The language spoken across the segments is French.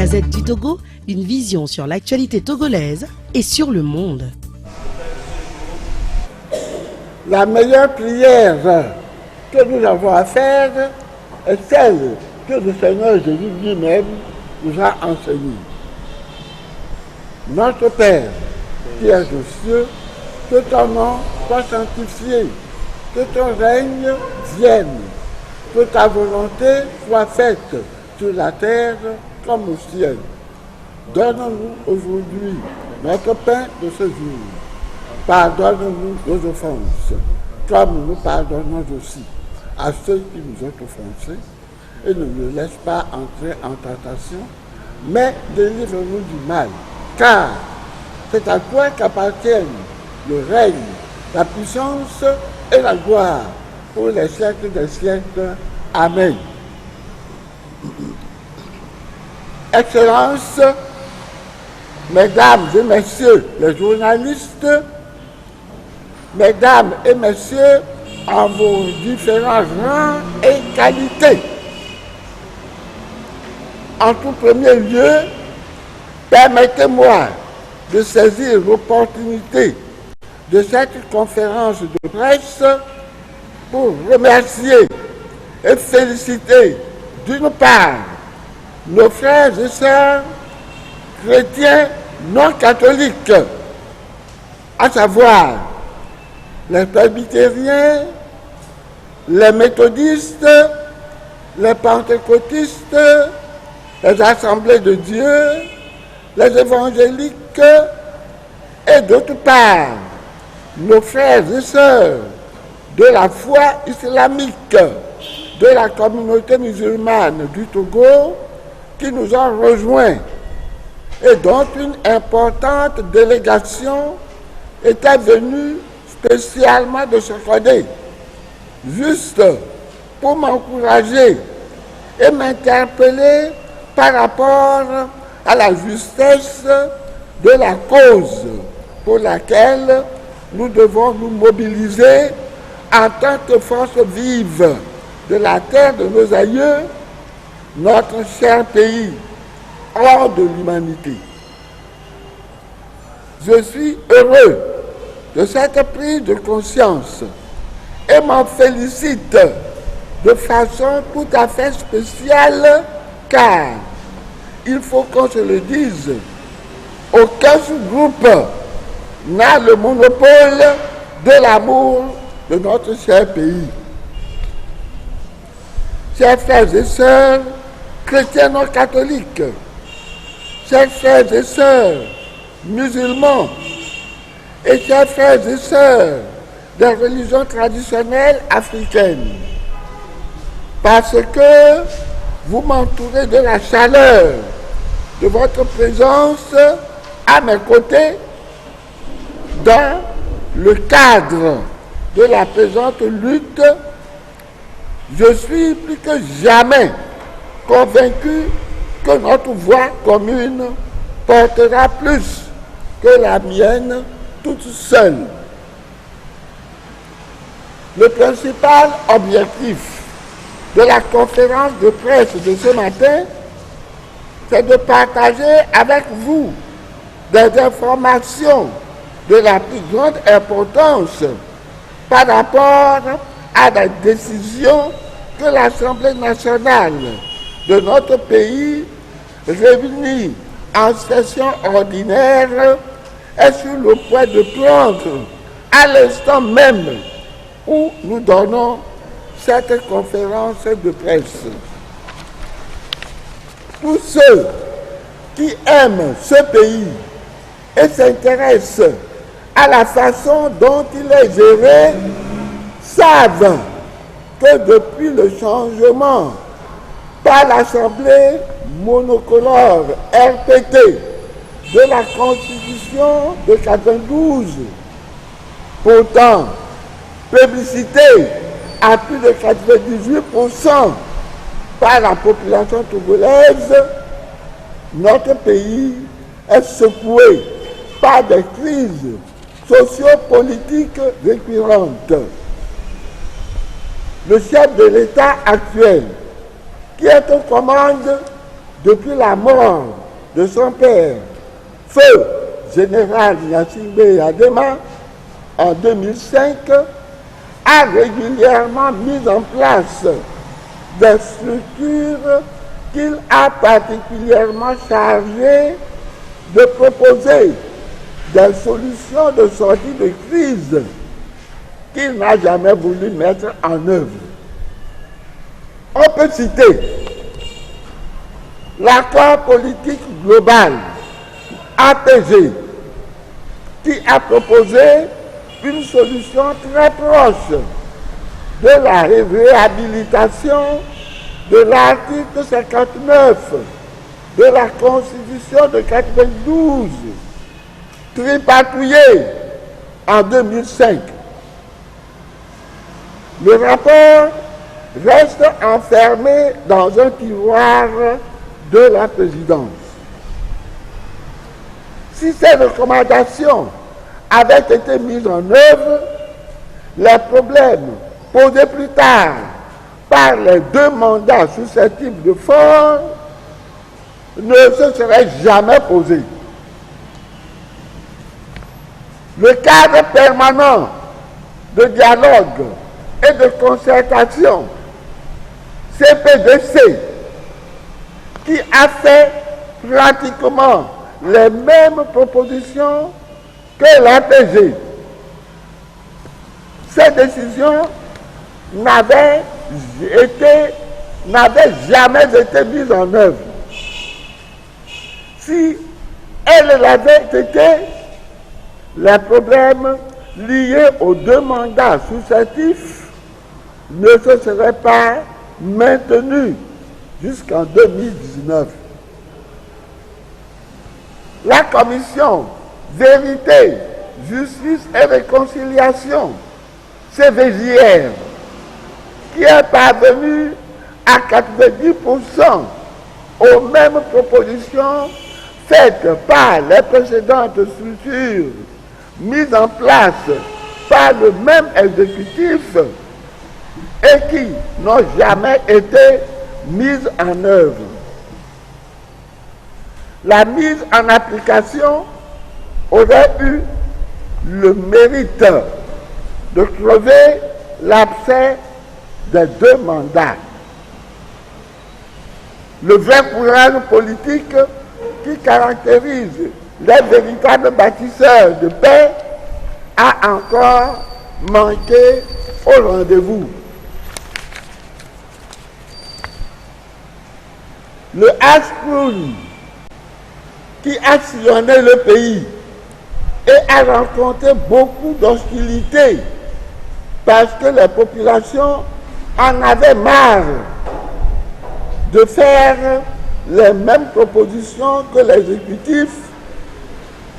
Gazette du Togo, une vision sur l'actualité togolaise et sur le monde. La meilleure prière que nous avons à faire est celle que le Seigneur Jésus lui-même nous a enseignée. Notre Père, qui es aux cieux, que ton nom soit sanctifié, que ton règne vienne, que ta volonté soit faite sur la terre comme au ciel. Donne-nous aujourd'hui notre pain de ce jour. Pardonne-nous nos offenses, comme nous pardonnons aussi à ceux qui nous ont offensés. Et ne nous laisse pas entrer en tentation, mais délivre-nous du mal. Car c'est à toi qu'appartiennent le règne, la puissance et la gloire pour les siècles des siècles. Amen. Excellences, Mesdames et Messieurs les journalistes, Mesdames et Messieurs, en vos différents rangs et qualités. En tout premier lieu, permettez-moi de saisir l'opportunité de cette conférence de presse pour remercier et féliciter d'une part nos frères et sœurs chrétiens non catholiques, à savoir les presbytériens, les méthodistes, les pentecôtistes, les assemblées de Dieu, les évangéliques et d'autre part nos frères et sœurs de la foi islamique de la communauté musulmane du Togo qui nous ont rejoints et dont une importante délégation était venue spécialement de ce côté, juste pour m'encourager et m'interpeller par rapport à la justesse de la cause pour laquelle nous devons nous mobiliser en tant que force vive de la terre de nos aïeux, notre cher pays, hors de l'humanité. Je suis heureux de cette prise de conscience et m'en félicite de façon tout à fait spéciale car, il faut qu'on se le dise, aucun sous-groupe n'a le monopole de l'amour de notre cher pays. Chers frères et sœurs, chrétiens non catholiques, chers frères et sœurs, musulmans, et chers frères et sœurs des religions traditionnelles africaines, parce que vous m'entourez de la chaleur de votre présence à mes côtés dans le cadre de la présente lutte. Je suis plus que jamais convaincu que notre voix commune portera plus que la mienne toute seule. Le principal objectif de la conférence de presse de ce matin, c'est de partager avec vous des informations de la plus grande importance par rapport à la décision que l'Assemblée nationale de notre pays, réunie en session ordinaire, est sur le point de prendre à l'instant même où nous donnons cette conférence de presse. Tous ceux qui aiment ce pays et s'intéressent à la façon dont il est géré savent que depuis le changement par l'Assemblée monocolore RPT de la Constitution de 92, pourtant plébiscitée à plus de 98% par la population togolaise, notre pays est secoué par des crises sociopolitiques récurrentes. Le chef de l'État actuel, qui est aux commandes, depuis la mort de son père, feu général Gnassingbé Adema, en 2005, a régulièrement mis en place des structures qu'il a particulièrement chargées de proposer des solutions de sortie de crise qu'il n'a jamais voulu mettre en œuvre. On peut citer l'accord politique global, APG, qui a proposé une solution très proche de la réhabilitation de l'article 59 de la Constitution de 92, tripatouillé en 2005. Le rapport reste enfermé dans un tiroir de la présidence. Si ces recommandations avaient été mises en œuvre, les problèmes posés plus tard par les 2 mandats susceptibles de force ne se seraient jamais posés. Le cadre permanent de dialogue et de concertation, CPDC, qui a fait pratiquement les mêmes propositions que l'APG. Ces décisions n'avaient jamais été mises en œuvre. Si elles l'avaient été, les problèmes liés aux 2 mandats successifs ne se seraient pas maintenus jusqu'en 2019. La commission Vérité, Justice et Réconciliation, CVJR, qui est parvenue à 90% aux mêmes propositions faites par les précédentes structures mises en place par le même exécutif et qui n'ont jamais été mises en œuvre. La mise en application aurait eu le mérite de crever l'abcès des 2 mandats. Le vrai courage politique qui caractérise les véritables bâtisseurs de paix a encore manqué au rendez-vous. Le Haskoun, qui a sillonné le pays et a rencontré beaucoup d'hostilité parce que les populations en avaient marre de faire les mêmes propositions que l'exécutif,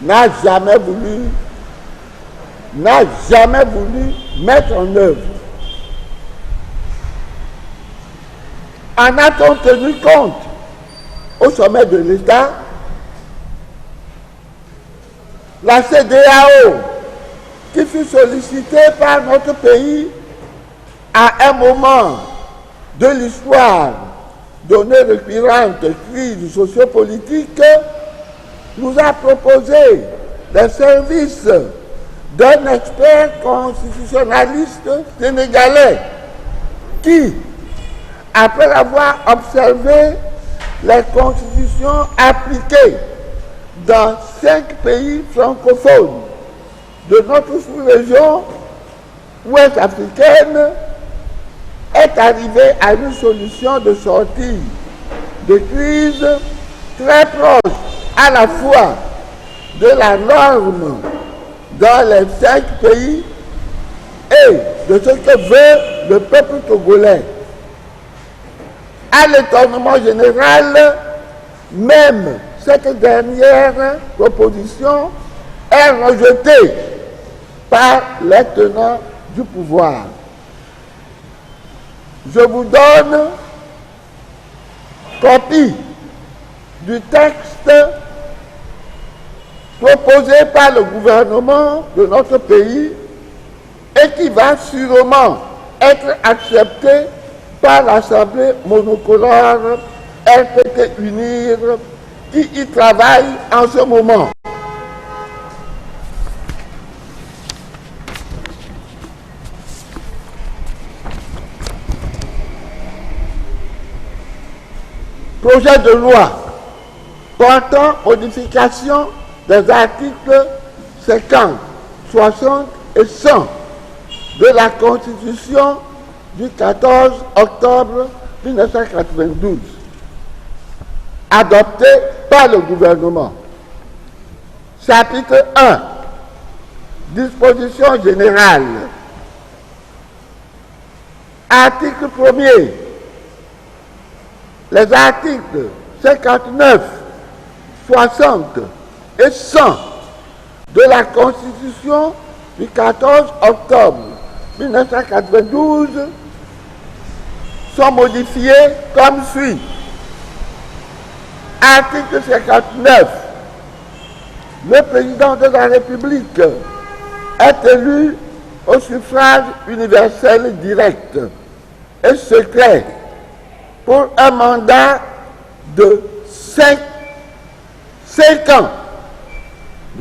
n'a jamais voulu mettre en œuvre. En a-t-on tenu compte au sommet de l'État? La CEDEAO, qui fut sollicitée par notre pays à un moment de l'histoire donnée récurrente crise sociopolitique, nous a proposé les services d'un expert constitutionnaliste sénégalais qui, après avoir observé les constitutions appliquées dans 5 pays francophones de notre sous-région ouest africaine, est arrivé à une solution de sortie de crise très proche à la fois de la norme dans les 5 pays et de ce que veut le peuple togolais. À l'étonnement général, même cette dernière proposition est rejetée par les tenants du pouvoir. Je vous donne copie du texte proposé par le gouvernement de notre pays et qui va sûrement être accepté par l'Assemblée monocolore RPT Unir qui y travaillent en ce moment. Projet de loi portant modification des articles 50, 60 et 100 de la Constitution du 14 octobre 1992, adopté par le gouvernement. Chapitre 1. Dispositions générales. Article 1er. Les articles 59, 60 et 100 de la Constitution du 14 octobre 1992 sont modifiés comme suit. Article 59. Le président de la République est élu au suffrage universel direct et secret pour un mandat de 5 ans,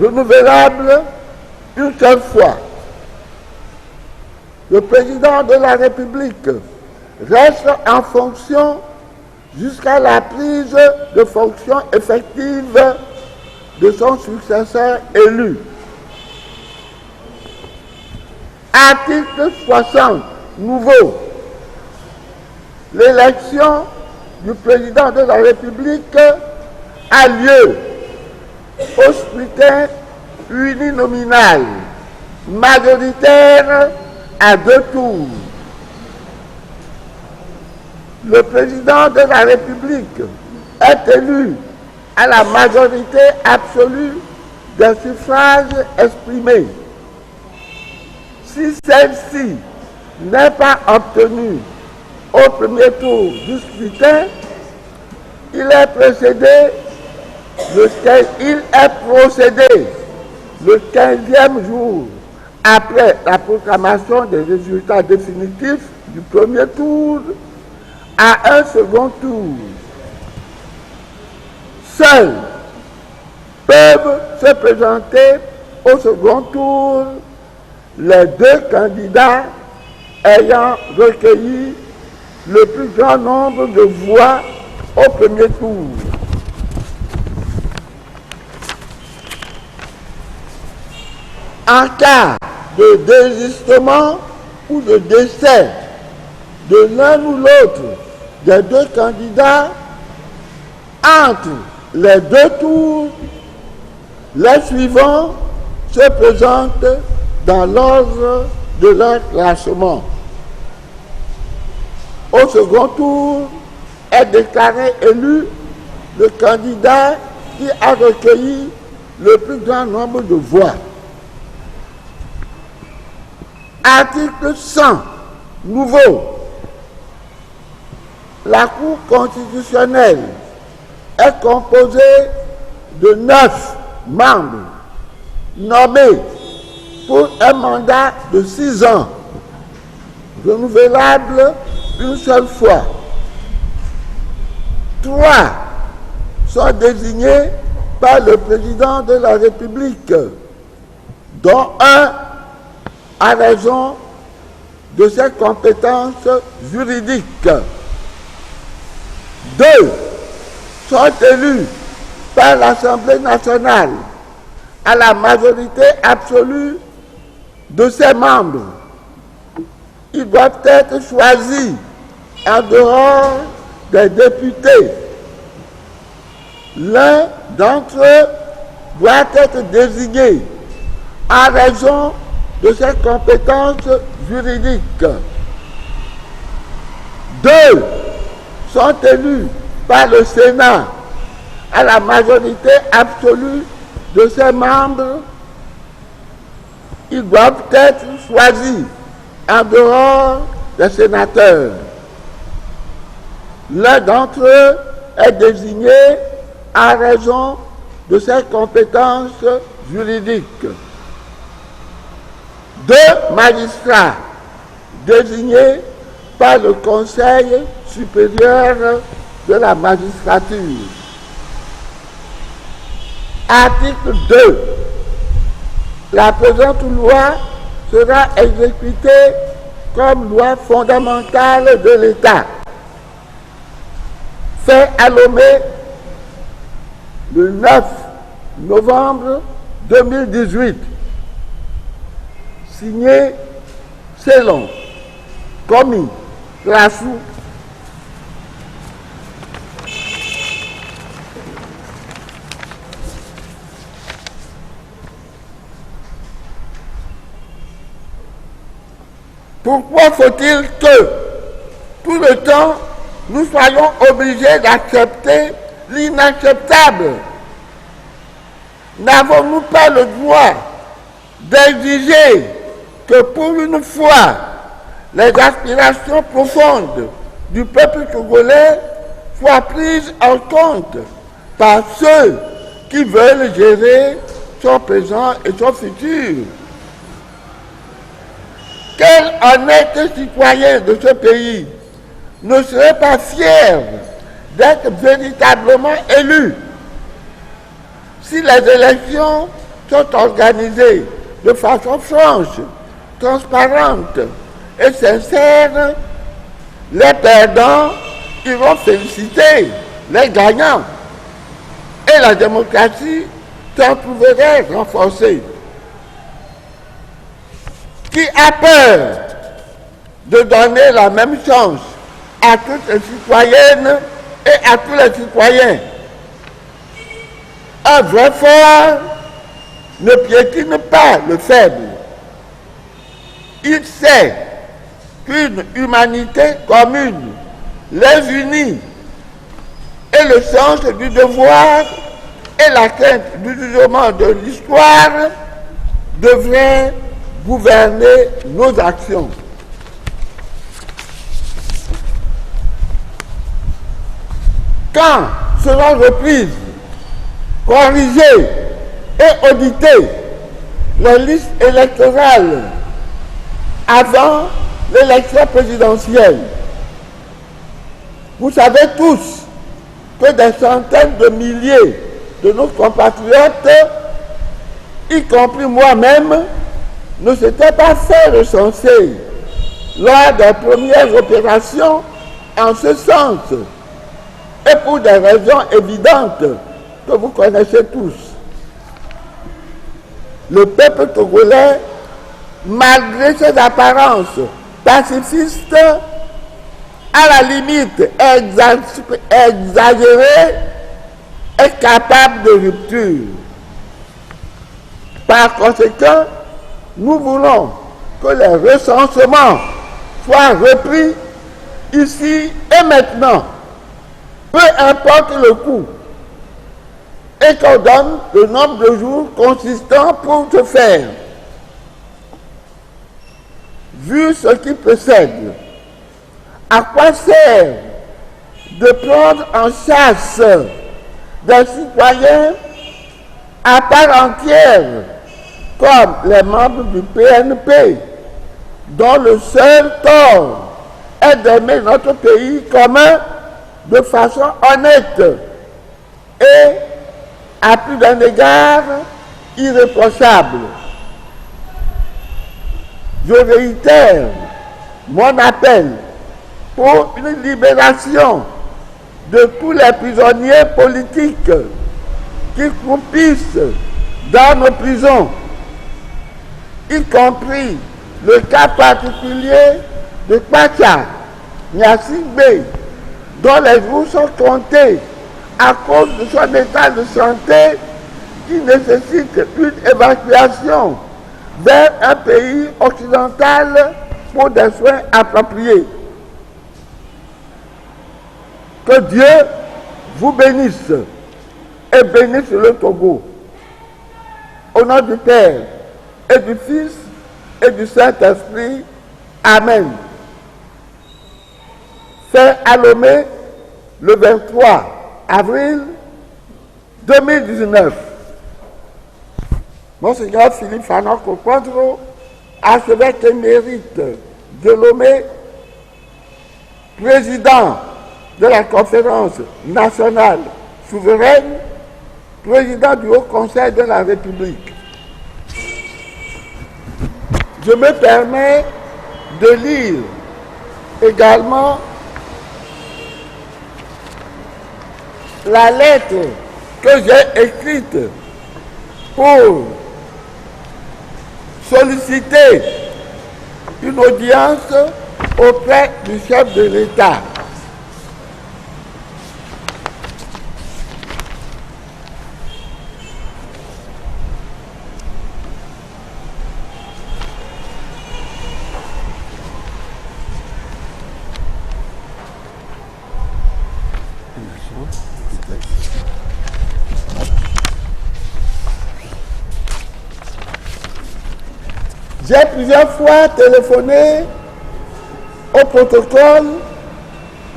renouvelable une seule fois. Le président de la République reste en fonction jusqu'à la prise de fonction effective de son successeur élu. Article 60, nouveau. L'élection du président de la République a lieu au scrutin uninominal, majoritaire à 2 tours. Le président de la République est élu à la majorité absolue des suffrages exprimés. Si celle-ci n'est pas obtenue au premier tour du scrutin, il est procédé le 15e jour après la proclamation des résultats définitifs du premier tour à un second tour. Seuls peuvent se présenter au second tour les 2 candidats ayant recueilli le plus grand nombre de voix au premier tour. En cas de désistement ou de décès de l'un ou l'autre des 2 candidats, entre les 2 tours, les suivants se présentent dans l'ordre de leur classement. Au second tour est déclaré élu le candidat qui a recueilli le plus grand nombre de voix. Article 100, nouveau. La Cour constitutionnelle est composée de 9 membres nommés pour un mandat de 6 ans, renouvelable une seule fois. 3 sont désignés par le président de la République, dont un à raison de ses compétences juridiques. 2 sont élus par l'Assemblée nationale à la majorité absolue de ses membres. Ils doivent être choisis en dehors des députés. L'un d'entre eux doit être désigné en raison de ses compétences juridiques. 2 sont élus par le Sénat à la majorité absolue de ses membres. Ils doivent être choisis en dehors des sénateurs. L'un d'entre eux est désigné en raison de ses compétences juridiques. 2 magistrats désignés par le Conseil supérieur de la magistrature. Article 2. La présente loi sera exécutée comme loi fondamentale de l'État. Fait à Lomé le 9 novembre 2018. Signé Célon, commis Grassou. Pourquoi faut-il que, tout le temps, nous soyons obligés d'accepter l'inacceptable? N'avons-nous pas le droit d'exiger que pour une fois, les aspirations profondes du peuple togolais soient prises en compte par ceux qui veulent gérer son présent et son futur? Quel honnête citoyen de ce pays ne serait pas fier d'être véritablement élu si les élections sont organisées de façon franche, transparente et sincère? Les perdants iront féliciter les gagnants et la démocratie s'en trouverait renforcée. Qui a peur de donner la même chance à toutes les citoyennes et à tous les citoyens? Un vrai fort ne piétine pas le faible. Il sait qu'une humanité commune les unit et le sens du devoir et la crainte du jugement de l'histoire devraient gouverner nos actions. Quand seront reprises, corrigées et auditées les listes électorales avant l'élection présidentielle? Vous savez tous que des centaines de milliers de nos compatriotes, y compris moi-même, ne s'était pas fait recenser lors des premières opérations en ce sens, et pour des raisons évidentes que vous connaissez tous. Le peuple togolais, malgré ses apparences pacifistes, à la limite exagérées, est capable de rupture. Par conséquent, nous voulons que les recensements soient repris ici et maintenant, peu importe le coût, et qu'on donne le nombre de jours consistant pour ce faire. Vu ce qui précède, à quoi sert de prendre en chasse des citoyens à part entière, comme les membres du PNP, dont le seul tort est d'aimer notre pays commun de façon honnête et, à plus d'un égard, irréprochable? Je réitère mon appel pour une libération de tous les prisonniers politiques qui croupissent dans nos prisons, y compris le cas particulier de Kwacha Nyasingbe, dont les jours sont comptés à cause de son état de santé qui nécessite une évacuation vers un pays occidental pour des soins appropriés. Que Dieu vous bénisse et bénisse le Togo. Au nom du Père et du Fils et du Saint-Esprit. Amen. Fait à Lomé le 23 avril 2019. Monseigneur Philippe Fanon Kokodro, archevêque émérite de Lomé, président de la conférence nationale souveraine, président du Haut Conseil de la République. Je me permets de lire également la lettre que j'ai écrite pour solliciter une audience auprès du chef de l'État. J'ai plusieurs fois téléphoné au protocole,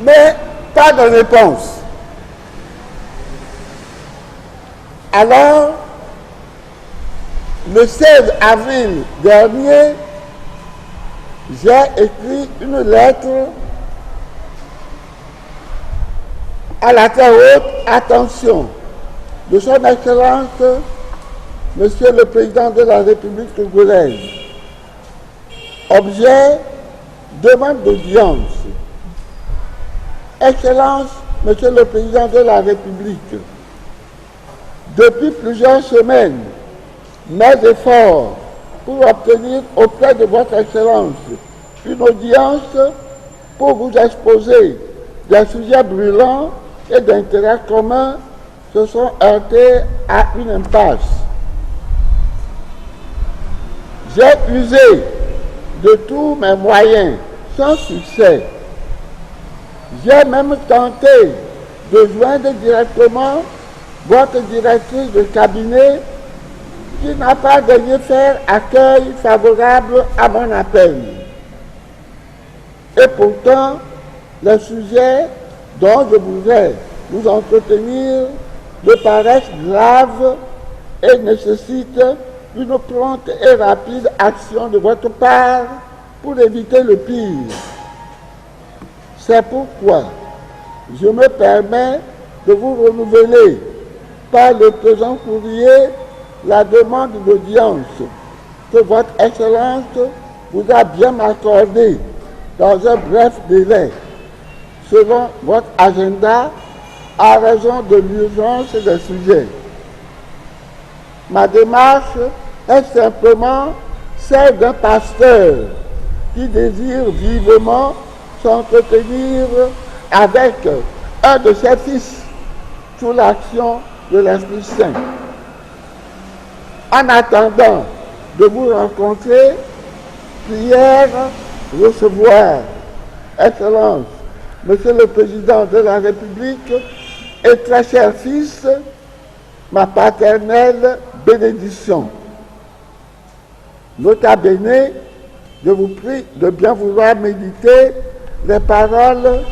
mais pas de réponse. Alors, le 16 avril dernier, j'ai écrit une lettre à la très haute attention de son Excellence, Monsieur le Président de la République togolaise. Objet, demande d'audience. Excellence, Monsieur le Président de la République, depuis plusieurs semaines, mes efforts pour obtenir auprès de votre Excellence une audience pour vous exposer des sujets brûlants et d'intérêt commun se sont heurtés à une impasse. J'ai usé de tous mes moyens, sans succès. J'ai même tenté de joindre directement votre directrice de cabinet qui n'a pas daigné faire accueil favorable à mon appel. Et pourtant, les sujets dont je voudrais vous entretenir me paraissent graves et nécessitent une prompte et rapide action de votre part pour éviter le pire. C'est pourquoi je me permets de vous renouveler par le présent courrier la demande d'audience que votre Excellence vous a bien accordée dans un bref délai, selon votre agenda, à raison de l'urgence des sujets. Ma démarche est simplement celle d'un pasteur qui désire vivement s'entretenir avec un de ses fils sous l'action de l'Esprit Saint. En attendant de vous rencontrer, prière, recevoir, Excellence, Monsieur le Président de la République et très cher fils, ma paternelle bénédiction. Nota bene, je vous prie de bien vouloir méditer les paroles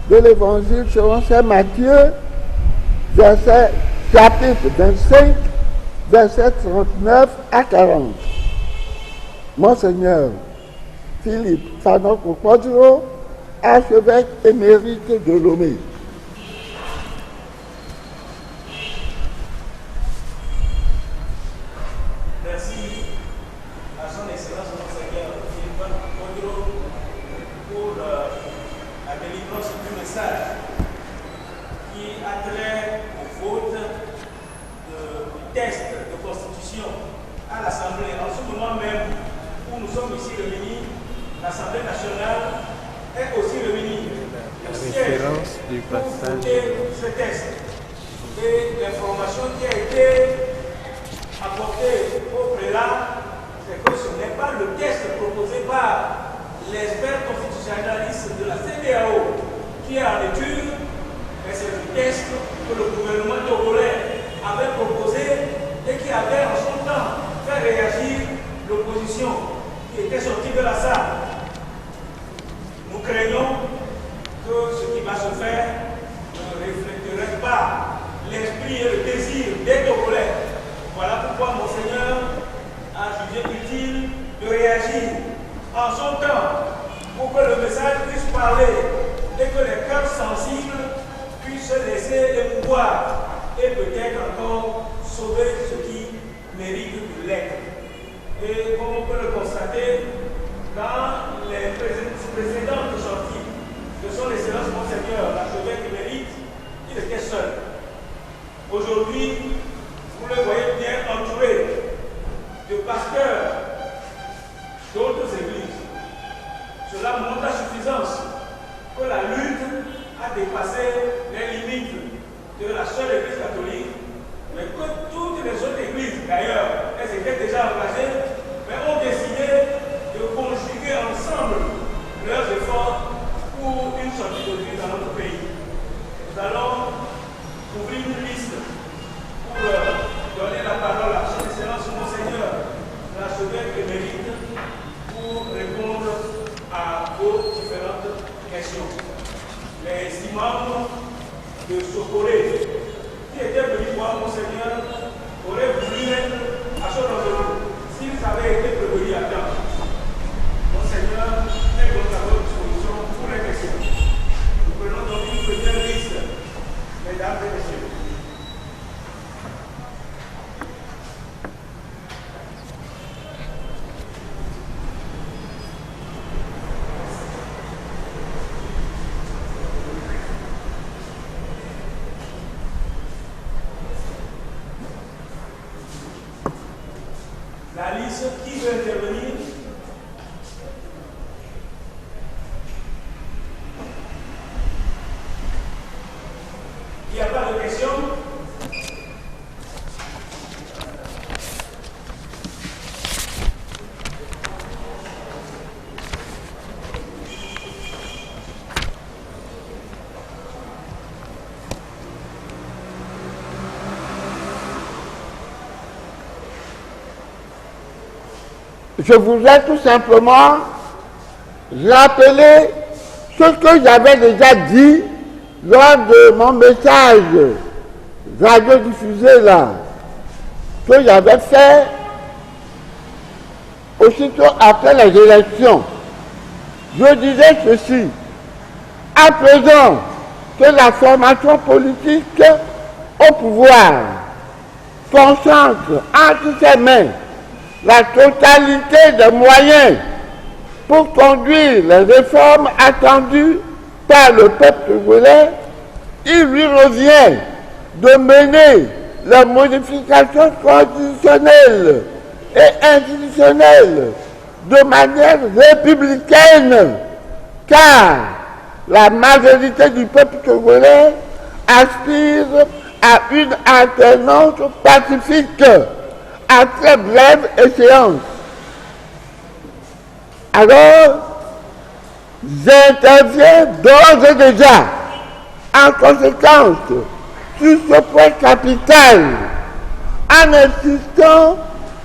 de l'Évangile selon saint Matthieu, chapitre 25, versets 39 à 40. Monseigneur Philippe Fanon-Kokwadjo, archevêque émérite de Lomé. Merci à son Excellence Monseigneur Philippe Fanon-Kokwadjo pour la délivrance du message qui a trait aux fautes du test de constitution à l'Assemblée. En ce moment même où nous sommes ici réunis, l'Assemblée nationale est aussi réunie au siège pour voter ce test. Et l'information qui a été apportée au prélat, c'est que ce n'est pas le test proposé par l'expert constitutionnaliste de la CEDEAO qui est en étude, mais c'est le test que le gouvernement togolais avait proposé et qui avait en son temps fait réagir l'opposition qui était sortie de la salle. Nous craignons que ce qui va se faire ne reflèterait pas l'esprit et le désir des Togolais. Voilà pourquoi Monseigneur a jugé utile de réagir en son temps pour que le message puisse parler et que les cœurs sensibles voir et peut-être encore sauver ce qui mérite de l'être. Et comme on peut le constater, dans les précédentes sorties de son Excellence Monseigneur, l'archevêque émérite, il était seul. Aujourd'hui, vous le voyez bien entouré de pasteurs d'autres églises. Cela montre à suffisance que la lutte a dépassé les limites de la seule église catholique, mais que toutes les autres églises, d'ailleurs, elles étaient déjà engagées, mais ont décidé de conjuguer ensemble leurs efforts pour une sortie de crise dans notre pays. Nous allons ouvrir une liste pour donner la parole à son Excellence Monseigneur, l'archevêque émérite, pour répondre à vos différentes questions. Les imams de Sokoré, qui étaient venus voir Monseigneur, auraient voulu être à son rendez-vous s'ils avaient été prévenus à temps. Monseigneur est donc à votre disposition pour les questions. Nous prenons donc une première liste, mesdames et messieurs. La liste, qui veut intervenir? Il n'y a pas de questions? Je voudrais tout simplement rappeler ce que j'avais déjà dit lors de mon message radiodiffusé là, que j'avais fait aussitôt après les élections. Je disais ceci: à présent que la formation politique au pouvoir concentre entre ses mains la totalité des moyens pour conduire les réformes attendues par le peuple togolais, il lui revient de mener les modifications constitutionnelles et institutionnelles de manière républicaine, car la majorité du peuple togolais aspire à une alternance pacifique à très brève échéance. Alors, j'interviens d'ores et déjà en conséquence sur ce point capital en insistant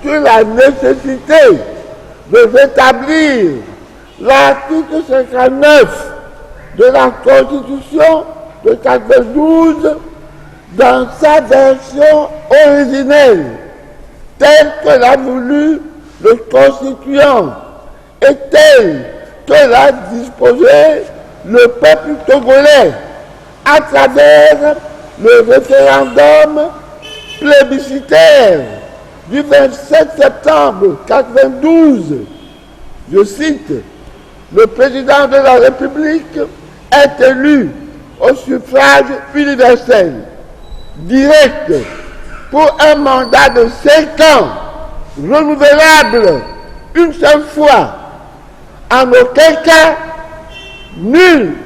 sur la nécessité de rétablir l'article 59 de la Constitution de 1992 dans sa version originelle, telle que l'a voulu le constituant et telle que l'a disposé le peuple togolais à travers le référendum plébiscitaire du 27 septembre 1992. Je cite: le président de la République est élu au suffrage universel, direct, pour un mandat de 5 ans, renouvelable une seule fois. En aucun cas, nul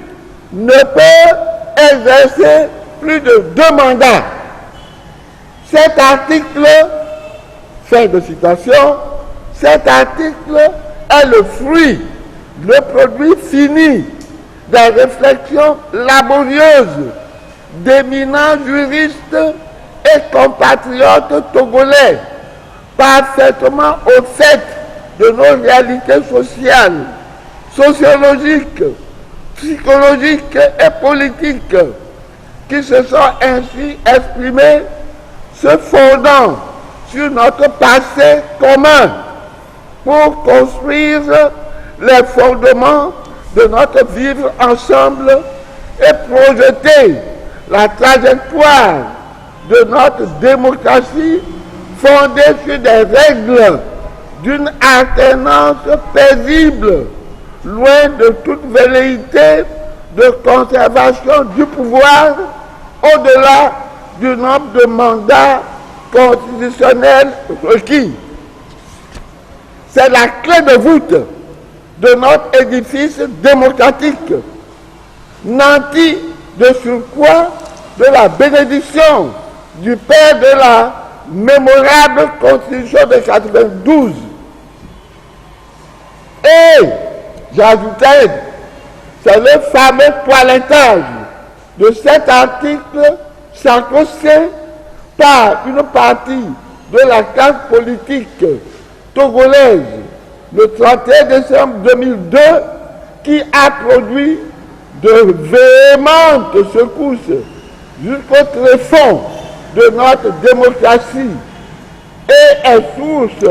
ne peut exercer plus de 2 mandats. Cet article, fin de citation, cet article est le fruit, le produit fini des réflexions laborieuses d'éminents juristes et compatriotes togolais, parfaitement au fait de nos réalités sociales, sociologiques, psychologiques et politiques, qui se sont ainsi exprimés, se fondant sur notre passé commun pour construire les fondements de notre vivre ensemble et projeter la trajectoire de notre démocratie fondée sur des règles d'une alternance paisible, loin de toute velléité de conservation du pouvoir au-delà du nombre de mandats constitutionnels requis. C'est la clé de voûte de notre édifice démocratique, nanti de surcroît de la bénédiction du père de la mémorable Constitution de 92. Et j'ajoutais, c'est le fameux toilettage de cet article sacro-saint par une partie de la classe politique togolaise le 31 décembre 2002 qui a produit de véhémentes secousses jusqu'au tréfonds de notre démocratie et est source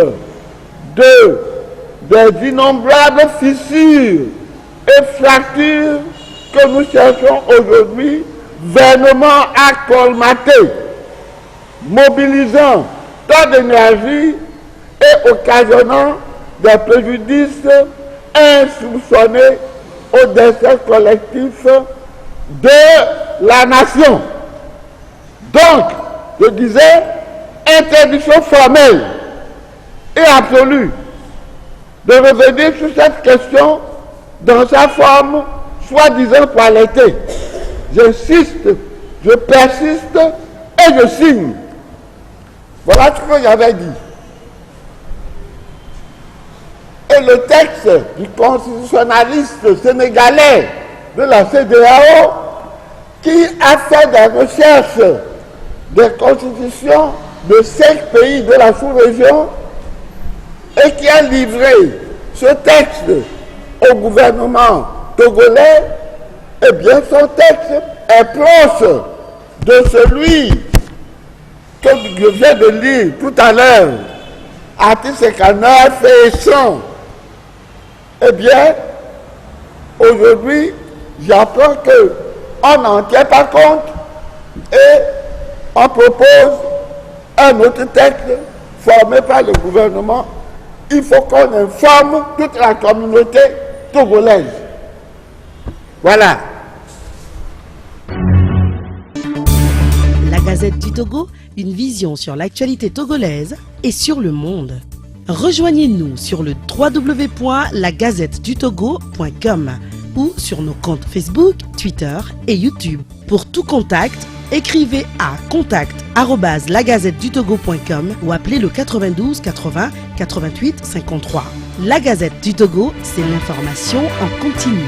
des innombrables fissures et fractures que nous cherchons aujourd'hui vainement à colmater, mobilisant tant d'énergie et occasionnant des préjudices insoupçonnés au destin collectif de la nation. Donc, je disais, interdiction formelle et absolue de revenir sur cette question dans sa forme soi-disant toilettée. J'insiste, je persiste et je signe. Voilà ce que j'avais dit. Et le texte du constitutionnaliste sénégalais de la CEDEAO, qui a fait des recherches des constitutions de 5 pays de la sous-région et qui a livré ce texte au gouvernement togolais, eh bien son texte est proche de celui que je viens de lire tout à l'heure, article 59 et 100. Eh bien, aujourd'hui, j'apprends qu'on n'en tient pas compte et on propose un autre texte formé par le gouvernement. Il faut qu'on informe toute la communauté togolaise. Voilà. La Gazette du Togo, une vision sur l'actualité togolaise et sur le monde. Rejoignez-nous sur le www.lagazettedutogo.com ou sur nos comptes Facebook, Twitter et YouTube. Pour tout contact, écrivez à contact@lagazettedutogo.com ou appelez le 92 80 88 53. La Gazette du Togo, c'est l'information en continu.